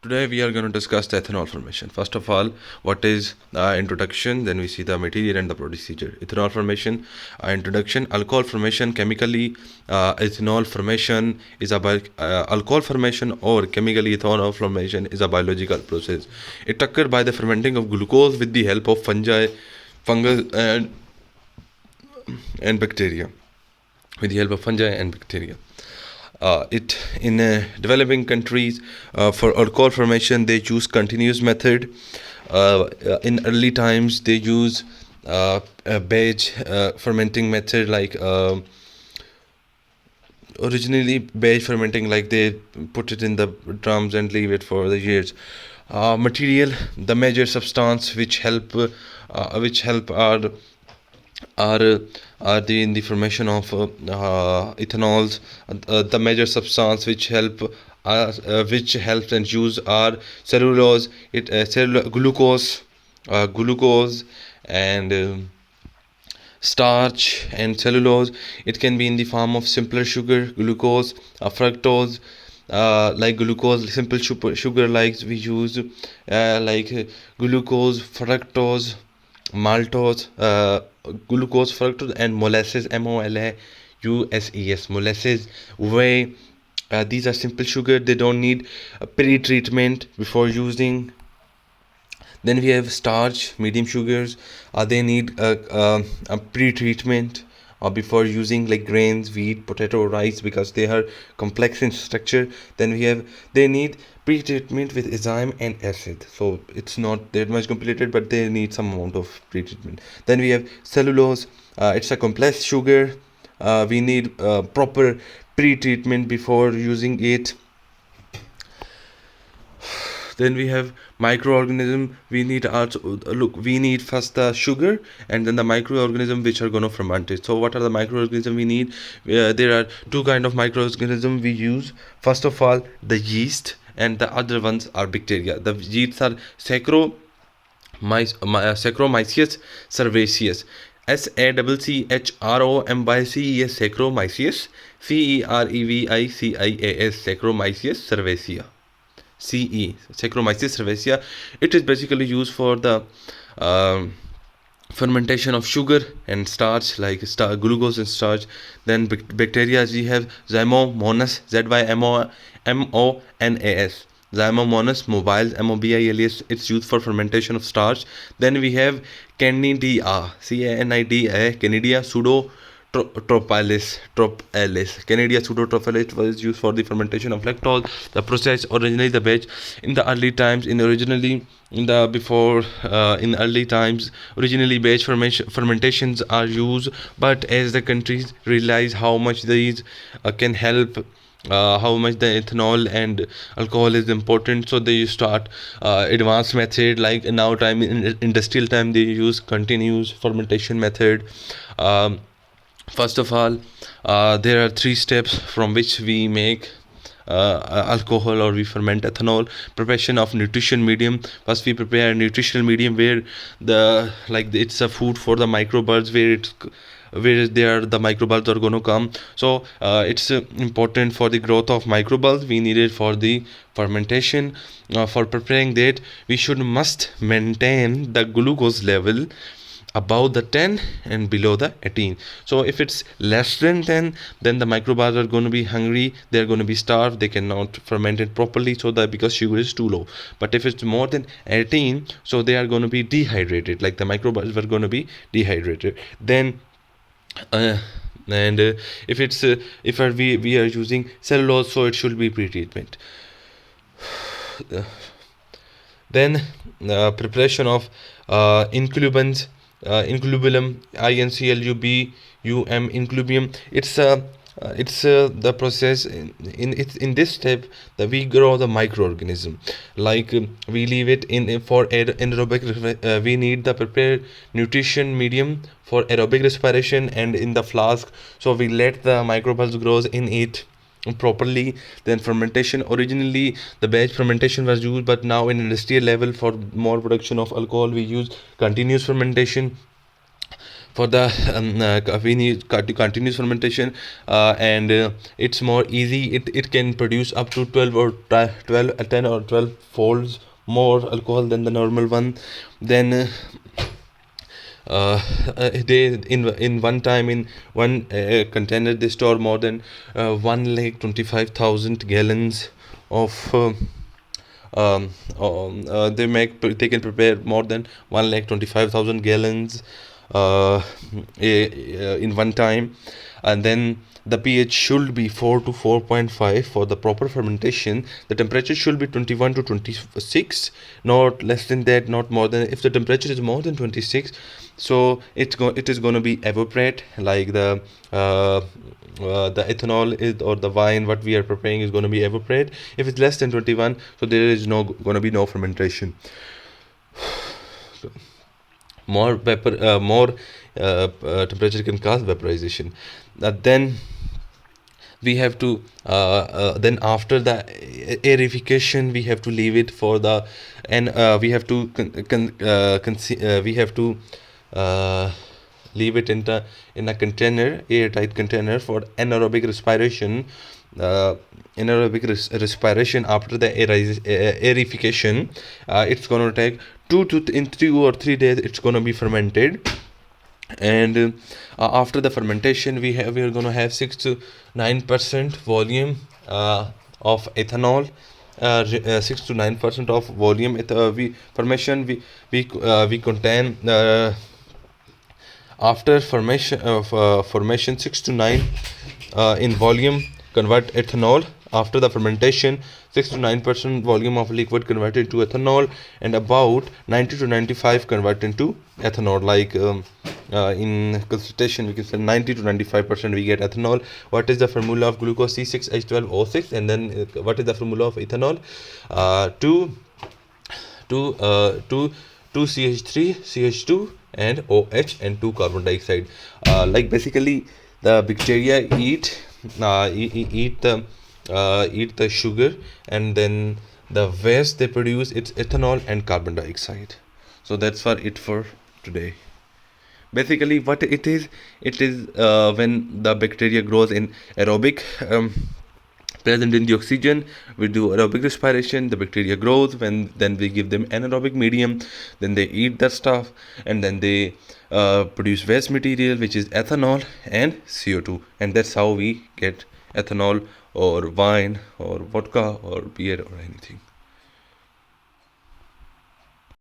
Today we are going to discuss the ethanol formation. First of all, what is the introduction? Then we see the material and the procedure. Ethanol formation, introduction. Alcohol formation, chemically, ethanol formation is a alcohol formation or chemically ethanol formation is a biological process. It occurs by the fermenting of glucose with the help of fungus, and bacteria. With the help of fungi and bacteria. It in developing countries for alcohol formation they use continuous method. In early times they use a batch fermenting method like originally batch fermenting, like they put it in the drums and leave it for the years. Material, the major substance which help are in the formation of ethanols. The major substance which helps and use are cellulose, glucose and starch and cellulose. It can be in the form of simpler sugar, glucose, fructose. Like glucose, simple sugar, like we use glucose, fructose, maltose, glucose, fructose, and molasses, MOLAUSES, molasses, whey. These are simple sugar. They don't need a pre-treatment before using. Then we have starch, medium sugars. They need a pre-treatment before using, like grains, wheat, potato, rice, because they are complex in structure. Then they need pre-treatment with enzyme and acid. So it's not that much complicated, but they need some amount of pre-treatment. Then we have cellulose. It's a complex sugar. We need proper pre-treatment before using it. Then we have microorganism. We need first the sugar and then the microorganism which are going to ferment it. So what are the microorganism we need? There are two kind of microorganism we use. First of all, the yeast, and the other ones are bacteria. The yeasts are Saccharomyces cerevisiae, SACCHROMYCES, Saccharomyces, CEREVICIAS, Saccharomyces cerevisiae. Saccharomyces cerevisiae. It is basically used for the fermentation of sugar and starch, like glucose and starch. Then bacteria, we have Zymomonas, ZYMOMONAS, Zymomonas mobiles, MOBILES. It's used for fermentation of starch. Then we have Candida, Canidia pseudotropalis. Canidia pseudotropalis was used for the fermentation of lactose. The process originally the batch in the early times. In early times, originally batch fermentations are used, but as the countries realize how much these can help, how much the ethanol and alcohol is important, so they start advanced method. Like now time, in industrial time, they use continuous fermentation method. First of all, there are 3 steps from which we make alcohol, or we ferment ethanol. Preparation of nutrition medium. First we prepare a nutritional medium where it's a food for the microbes, where the microbes are going to come. So it's important for the growth of microbes. We need it for the fermentation. For preparing that, we must maintain the glucose level above the 10 and below the 18. So if it's less than 10, then the microbes are going to be hungry, they're going to be starved, they cannot ferment it properly, so that because sugar is too low. But if it's more than 18, so they are going to be dehydrated, like the microbes are going to be dehydrated. Then if we are using cellulose, so it should be pre-treatment. Then preparation of inclubulum, inclubium. It's the process. In this step that we grow the microorganism, like we leave it in for anaerobic. We need the prepared nutrition medium for aerobic respiration and in the flask, so we let the microbes grows in it properly. Then fermentation, originally the batch fermentation was used, but now in industrial level, for more production of alcohol, we use continuous fermentation. for the we need continuous fermentation, and it's more easy. It can produce up to 12 or 12 10 or 12 folds more alcohol than the normal one. Then they in one time, in one container, they store more than 1,25,000 gallons of they can prepare more than 1,25,000 gallons in one time. And then the pH should be 4 to 4.5 for the proper fermentation. The temperature should be 21 to 26, not less than that, not more than. If the temperature is more than 26, so it is going to be evaporate, like the ethanol is, or the wine what we are preparing is going to be evaporate. If it's less than 21, so there is no going to be no fermentation. More vapor, more temperature can cause vaporization. Then we have to then after the aerification, we have to leave it for the, and we have to we have to uh, leave it in a container, airtight container, for anaerobic respiration. uh, Respiration after the aerification. It's going to take in 2 or 3 days, it's going to be fermented. And after the fermentation, we are going to have 6 to 9% volume of ethanol. 6 to 9% of volume. We formation we contain after formation of formation 6 to 9 in volume convert ethanol. After the fermentation, 6 to 9% volume of liquid converted to ethanol, and about 90 to 95 convert into ethanol. Like in concentration, we can say 90 to 95% we get ethanol. What is the formula of glucose? C6H12O6. And then what is the formula of ethanol? 2 2 2CH3 CH2 and OH and 2 carbon dioxide. Like basically the bacteria eat the sugar, and then the waste they produce, it's ethanol and carbon dioxide. So that's for it for today. Basically what it is when the bacteria grows in aerobic present in the oxygen, we do aerobic respiration, the bacteria grows. When then we give them anaerobic medium, then they eat that stuff, and then they produce waste material, which is ethanol and CO2, and that's how we get ethanol or wine or vodka or beer or anything.